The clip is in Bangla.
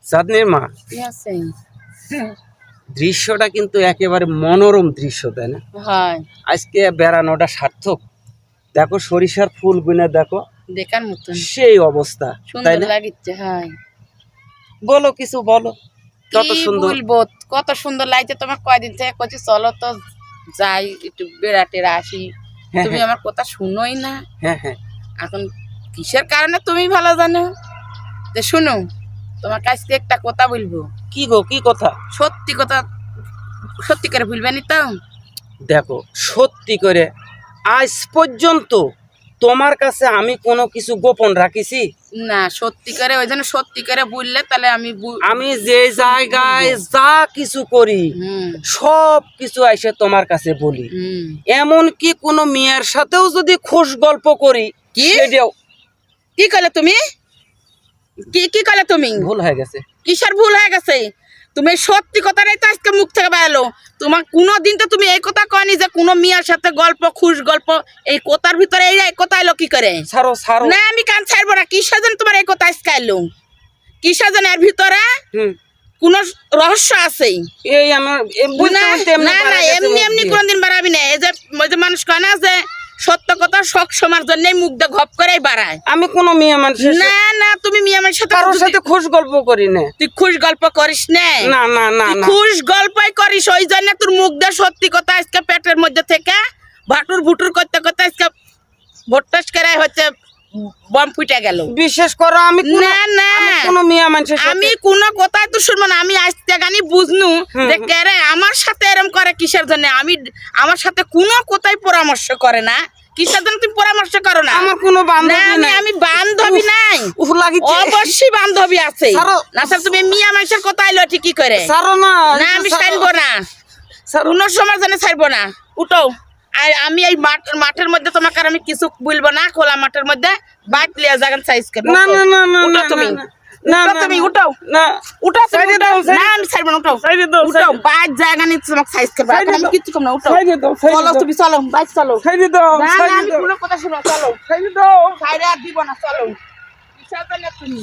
চাঁদনির মা, দৃশ্যটা কিন্তু একেবারে মনোরম দৃশ্য, তাই না? আজকে বেড়ানোটা সার্থক। দেখো সরিষার ফুল গুনে দেখো, দেখার মতন সেই অবস্থা, তাই না? বলো কিছু বলো, কত সুন্দর বলবো, কত সুন্দর লাগছে। তোমার কয়দিন থেকে কইছি চলো তো যাই একটু বেড়াতে আসি, তুমি আমার কথা শুনোই না। হ্যাঁ হ্যাঁ, এখন কিসের কারণে তুমি ভালো জানো। তো শুনো, তোমার কাছে একটা কথা বলবো। কি গো, কি কথা? সত্যি কথা, সত্যি করে ভুলবে নি তো? দেখো সত্যি করে আজ পর্যন্ত তোমার কাছে আমি কোনো কিছু গোপন রাখিছি না? সত্যি করে, ওই জন্য সত্যি করে বললে তাহলে আমি যে জায়গায় যা কিছু করি সব কিছু এসে তোমার কাছে বলি। এমন কি কোনো মেয়ের সাথেও যদি খুশ গল্প করি, সেটাও কি করলে তুমি? কি করলে তুমি? ভুল হয়ে গেছে। কিসের ভুল হয়ে গেছে? তুমি সত্যি কথাটাই তো আজকে মুখ থেকে বেরোলো। তোমার কোনোদিন তো তুমি এই কথা কয়নি যে কোনো মেয়ের সাথে গল্প, খুশ গল্প, এই কথার ভিতরে এই কথা এলো কি করে? ছাড়ো ছাড়ো না, আমি কান ছাড়বো না। কিসের জন্য তোমার এই কথা আজকে এলো? কিসের জন্য? এর ভিতরে কোন রহস্য আছে? এই আমার না না, এমনি এমনি কোনদিন বাড়াবি না। এই যে মানুষ কয় না যে সত্য কথা সব সময়ের জন্যই মুখ দিয়ে ঘপ করেই বাড়ায়। আমি কোনো মেয়ে মানুষের না না, তুমি মেয়ে মানুষের সাথে কারোর সাথে খুশ গল্প করি না। তুই খুশ গল্প করিস না? না না না, খুশ গল্পই করিস, ওই জন্য তোর মুখ দিয়ে সত্যি কথা আজকে পেটের মধ্যে থেকে ভাটুর ভুটুর করতে করতে আজকে ভট্টাস করে হচ্ছে বম ফুটে গেল। বিশেষ করে আমি না না, কোনো মেয়ে মানুষের আমি কোনো কথাই তো শুনবো না। আমি আজকে গানি বুঝনু যে কে রে আমার সাথে এরম করে কিসের জন্য। আমি আমার সাথে কোনো কথাই পরামর্শ করে না। কিসের জন্য তুমি পরামর্শ করো না? আমার কোনো বান্ধবী নাই। আমি বান্ধবী নাই। অবশ্যই বান্ধবী আছে। না স্যার, তুমি মিয়া মানুষের কথা আইলো ঠিকই করে। না আমি ছাড়বো না, কোনো সময় জানে ছাড়বো না। উঠো। আর আমি এই মাঠের মধ্যে তোমাকে আমি কিছু বলবো না। খোলা মাঠের মধ্যে বাইক লিয়া যাবেন সাইজ করবো। না না না না উঠো তুমি, তুমি উঠো না, উঠো না, আমি ছাড়বো না। উঠো উঠো, বাইক জায়গা নিয়ে তোমাকে সাইজ করবো। আমি কিছু কম না। উঠো, চলো তুমি, চলো বাইক চলো। না না, আমি কোনো কথা শুনো, চলো। ছাইরে আর দিব না, চলো। কিসের জন্য তুমি?